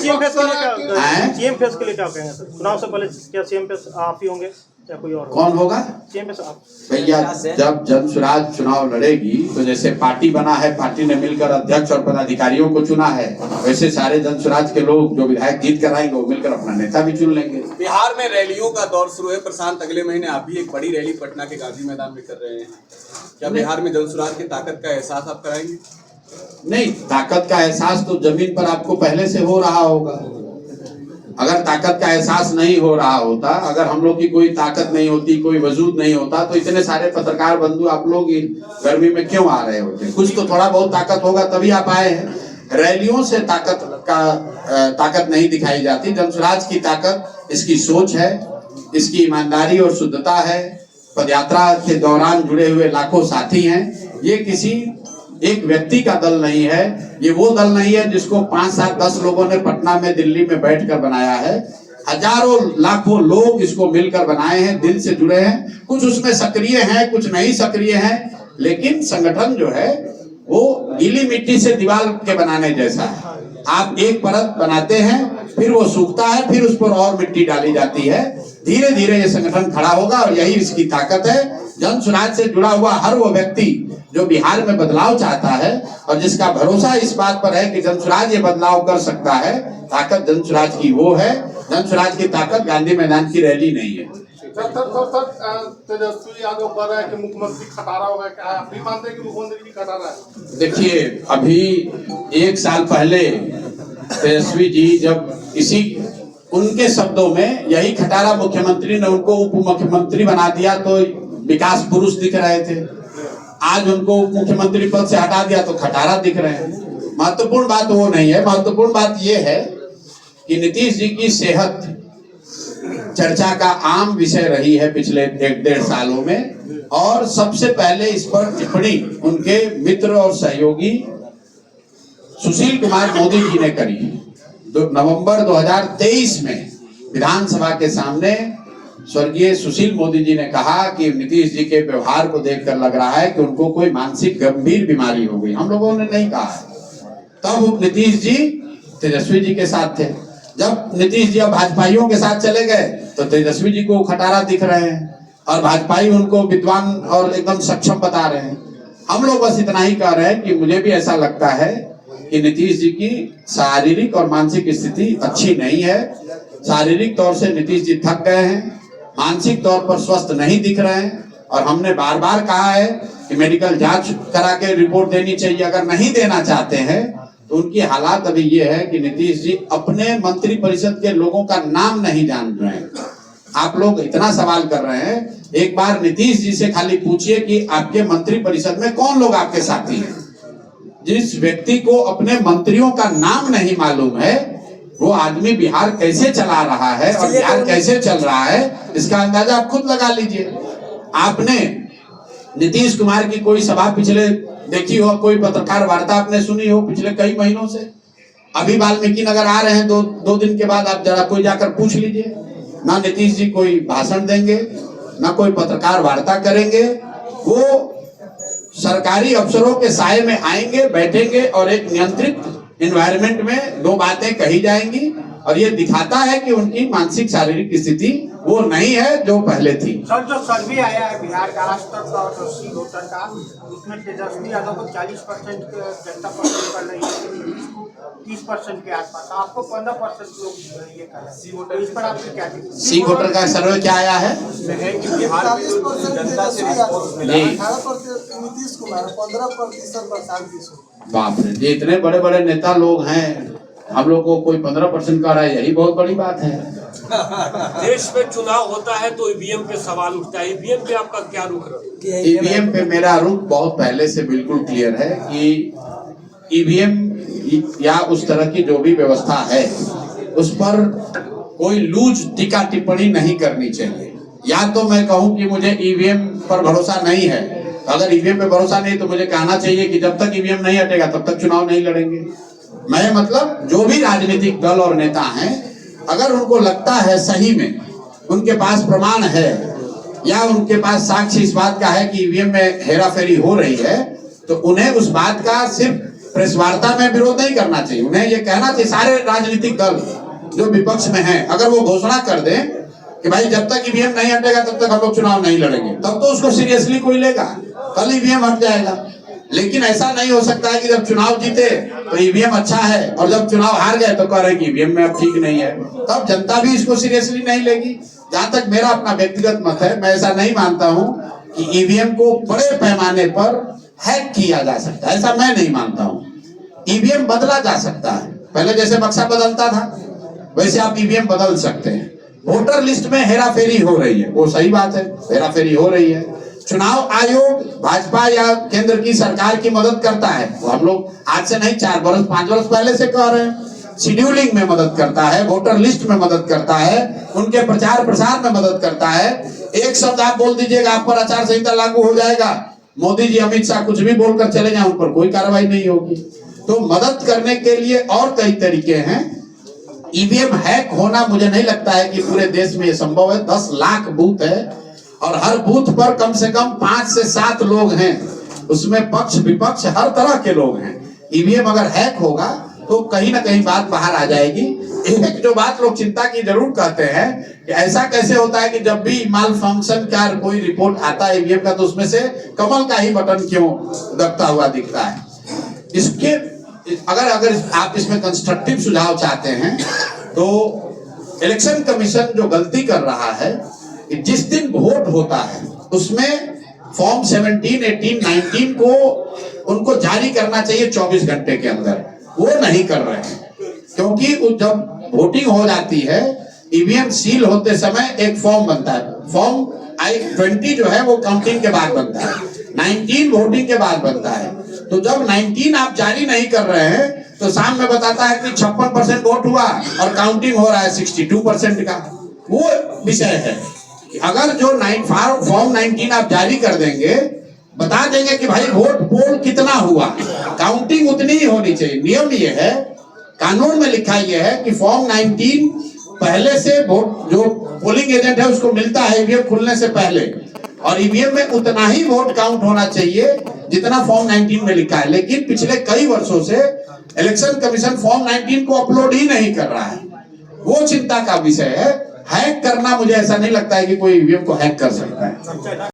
CM face के लिए क्या कहेंगे सर? चुनाव से पहले क्या सीएम फेस आप ही होंगे या कोई और? कौन होगा सीएम फेस आप? भैया, जब जनसुराज चुनाव लड़ेगी तो जैसे पार्टी बना है, पार्टी ने मिलकर अध्यक्ष और पदाधिकारियों को चुना है, वैसे सारे जनसुराज के लोग जो विधायक जीत कर आएंगे वो मिलकर अपना नेता भी चुन लेंगे। बिहार में रैलियों का दौर शुरू है प्रशांत, अगले महीने आप भी एक बड़ी रैली पटना के गांधी मैदान में कर रहे हैं। क्या बिहार में जनसुराज की ताकत का एहसास आप कराएंगे? नहीं, ताकत का एहसास तो जमीन पर आपको पहले से हो रहा होगा। अगर ताकत का एहसास नहीं हो रहा होता, अगर हम लोग की कोई ताकत नहीं होती, कोई वजूद नहीं होता, तो इतने सारे पत्रकार बंधु आप लोग गर्मी में क्यों आ रहे होते? कुछ तो थोड़ा बहुत ताकत होगा तभी आप आए हैं। रैलियों से ताकत नहीं दिखाई जाती। जनसुराज की ताकत इसकी सोच है, इसकी ईमानदारी और शुद्धता है। पदयात्रा के दौरान जुड़े हुए लाखों साथी हैं। ये किसी एक व्यक्ति का दल नहीं है, ये वो दल नहीं है जिसको 5, 7, 10 लोगों ने पटना में, दिल्ली में बैठकर बनाया है। हजारों लाखों लोग इसको मिलकर बनाए हैं, दिल से जुड़े हैं। कुछ उसमें सक्रिय हैं, कुछ नहीं सक्रिय हैं, लेकिन संगठन जो है वो गीली मिट्टी से दीवार के बनाने जैसा है। आप एक परत बनाते हैं, फिर वो सूखता है, फिर उस पर और मिट्टी डाली जाती है। धीरे धीरे ये संगठन खड़ा होगा और यही इसकी ताकत है। जनसुराज से जुड़ा हुआ हर वो व्यक्ति जो बिहार में बदलाव चाहता है और जिसका भरोसा इस बात पर है कि जनसुराज ये बदलाव कर सकता है, ताकत जनसुराज की वो है। जनसुराज की ताकत गांधी मैदान की रैली नहीं है। तेजस्वी यादव कह रहा है कि मुख्यमंत्री खटारा होगा, क्या आप भी मानते हैं कि मुख्यमंत्री भी खटारा है? देखिए, अभी 1 साल पहले तेजस्वी जी जब उनके शब्दों में यही खटारा मुख्यमंत्री ने उनको उप मुख्यमंत्री बना दिया तो विकास पुरुष दिख रहे थे। आज उनको उप मुख्यमंत्री पद से हटा दिया तो खटारा दिख रहे हैं। महत्वपूर्ण बात वो नहीं है। महत्वपूर्ण बात ये है कि नीतीश जी की सेहत चर्चा का आम विषय रही है पिछले 1-1.5 सालों में, और सबसे पहले इस पर टिप्पणी उनके मित्र और सहयोगी सुशील कुमार मोदी जी ने करी। नवंबर 2023 में विधानसभा के सामने स्वर्गीय सुशील मोदी जी ने कहा कि नीतीश जी के व्यवहार को देखकर लग रहा है कि उनको कोई मानसिक गंभीर बीमारी हो गई। हम लोगों ने नहीं कहा। तब नीतीश जी तेजस्वी जी के साथ थे। जब नीतीश जी अब भाजपाइयों के साथ चले गए तो तेजस्वी जी को खटारा दिख रहे हैं और भाजपाई उनको विद्वान और एकदम सक्षम बता रहे हैं। हम लोग बस इतना ही कह रहे हैं कि मुझे भी ऐसा लगता है कि नीतीश जी की शारीरिक और मानसिक स्थिति अच्छी नहीं है। शारीरिक तौर से नीतीश जी थक गए हैं, मानसिक तौर पर स्वस्थ नहीं दिख रहे हैं, और हमने बार बार कहा है कि मेडिकल जांच करा के रिपोर्ट देनी चाहिए। अगर नहीं देना चाहते हैं तो उनकी हालात अभी ये है कि नीतीश जी अपने मंत्री परिषद के लोगों का नाम नहीं जान रहे हैं। आप लोग इतना सवाल कर रहे हैं, एक बार नीतीश जी से खाली पूछिए कि आपके मंत्री परिषद में कौन लोग आपके साथी हैं। जिस व्यक्ति को अपने मंत्रियों का नाम नहीं मालूम है, वो आदमी बिहार कैसे चला रहा है और बिहार कैसे चल रहा है, इसका अंदाजा आप खुद लगा लीजिए। आपने नीतीश कुमार की कोई सभा पिछले देखी हो, कोई पत्रकार वार्ता आपने सुनी हो पिछले कई महीनों से? अभी वाल्मीकि नगर आ रहे हैं, दो दिन के बाद आप जरा कोई जाकर पूछ लीजिए। ना नीतीश जी कोई भाषण देंगे, ना कोई पत्रकार वार्ता करेंगे। वो सरकारी अफसरों के साये में आएंगे, बैठेंगे और एक नियंत्रित एनवायरनमेंट में 2 बातें कही जाएंगी, और ये दिखाता है कि उनकी मानसिक शारीरिक स्थिति वो नहीं है जो पहले थी। सर, जो सर्वे आया है बिहार का आज तक और सी वोटर का, उसमें तेजस्वी यादव को 40% जनता पसंद कर रही है, 30% के आसपास। आपको 15% लोग ये कर रहे हैं। इस पर आपकी क्या? सी वोटर का सर्वे क्या आया है? बिहार में जनता से रिस्पॉन्स मिला 18% नीतीश कुमार, 15% प्रशांत। बाप रे, ये इतने बड़े बड़े नेता लोग हैं, हम लोग को कोई 15% का रहा है, यही बहुत बड़ी बात है। देश में चुनाव होता है तो ईवीएम पे सवाल उठता है। ईवीएम पे आपका क्या रुख है? ईवीएम पे मेरा रुख बहुत पहले से बिल्कुल क्लियर है कि ईवीएम या उस तरह की जो भी व्यवस्था है उस पर कोई लूज टीका टिप्पणी नहीं करनी चाहिए। या तो मैं कहूं कि मुझे ईवीएम पर भरोसा नहीं है, अगर ईवीएम पे भरोसा नहीं तो मुझे कहना चाहिए कि जब तक ईवीएम नहीं हटेगा तब तक चुनाव नहीं लड़ेंगे। मैं मतलब जो भी राजनीतिक दल और नेता हैं, अगर उनको लगता है सही में उनके पास प्रमाण है या उनके पास साक्ष्य इस बात का है कि ईवीएम में हेराफेरी हो रही है, तो उन्हें उस बात का सिर्फ प्रेस वार्ता में विरोध नहीं करना चाहिए, उन्हें ये कहना चाहिए सारे राजनीतिक दल जो विपक्ष में हैं, अगर वो घोषणा कर दें कि भाई जब तक ईवीएम नहीं हटेगा तब तक हम लोग चुनाव नहीं लड़ेंगे, तब तो उसको सीरियसली कोई लेगा, कल ईवीएम हट जाएगा। लेकिन ऐसा नहीं हो सकता है कि जब चुनाव जीते तो ईवीएम अच्छा है और जब चुनाव हार गए तो कह रहे कि ईवीएम में अब ठीक नहीं है, तब जनता भी इसको सीरियसली नहीं लेगी। जहां तक मेरा अपना व्यक्तिगत मत है, मैं ऐसा नहीं मानता हूं कि ईवीएम को बड़े पैमाने पर हैक किया जा सकता है, ऐसा मैं नहीं मानता हूं। ईवीएम बदला जा सकता है, पहले जैसे बक्सा बदलता था वैसे आप ईवीएम बदल सकते हैं। वोटर लिस्ट में हेराफेरी हो रही है, वो सही बात है, हेराफेरी हो रही है। चुनाव आयोग भाजपा या केंद्र की सरकार की मदद करता है, वो हम लोग आज से नहीं 4 वर्ष 5 वर्ष पहले से कह रहे हैं। शेड्यूलिंग में मदद करता है, वोटर लिस्ट में मदद करता है, उनके प्रचार प्रसार में मदद करता है। एक शब्द आप बोल दीजिएगा आप पर आचार संहिता लागू हो जाएगा, मोदी जी अमित शाह कुछ भी बोलकर चले जाएं, उन पर कोई कार्रवाई नहीं होगी। तो मदद करने के लिए और कई तरीके हैं। ईवीएम हैक होना मुझे नहीं लगता है कि पूरे देश में ये संभव है। 10 लाख बूथ है और हर बूथ पर कम से कम 5 से 7 लोग हैं, उसमें पक्ष विपक्ष हर तरह के लोग हैं। ईवीएम अगर हैक होगा तो कहीं ना कहीं बात बाहर आ जाएगी। एक जो बात लोग चिंता की जरूर कहते हैं कि ऐसा कैसे होता है कि जब भी माल फंक्शन का कोई रिपोर्ट आता है ईवीएम का तो उसमें से कमल का ही बटन क्यों दबता हुआ दिखता है। इसके अगर आप इसमें कंस्ट्रक्टिव सुझाव चाहते हैं तो इलेक्शन कमीशन जो गलती कर रहा है कि जिस दिन वोट होता है उसमें फॉर्म 17, 18, 19 को उनको जारी करना चाहिए 24 घंटे के अंदर, वो नहीं कर रहे हैं। क्योंकि जब वोटिंग हो जाती है ईवीएम सील होते समय एक फॉर्म बनता है, फॉर्म I-20 जो है वो काउंटिंग के बाद बनता है, 19 वोटिंग के बाद बनता है। तो जब 19 आप जारी नहीं कर रहे हैं तो शाम में बताता है कि 56% वोट हुआ और काउंटिंग हो रहा है 62% का। वो विषय है कि अगर जो फॉर्म 19 आप जारी कर देंगे, बता देंगे कि भाई वोट पोल कितना हुआ, काउंटिंग उतनी ही होनी चाहिए। नियम ये है, कानून में लिखा ये है कि फॉर्म 19 पहले से वोट जो पोलिंग एजेंट है उसको मिलता है ईवीएम खुलने से पहले, और ईवीएम में उतना ही वोट काउंट होना चाहिए जितना फॉर्म 19 में लिखा है। लेकिन पिछले कई वर्षों से इलेक्शन कमीशन फॉर्म 19 को अपलोड ही नहीं कर रहा है, वो चिंता का विषय है। हैक करना मुझे ऐसा नहीं लगता है कि कोई ईवीएम को हैक कर सकता है।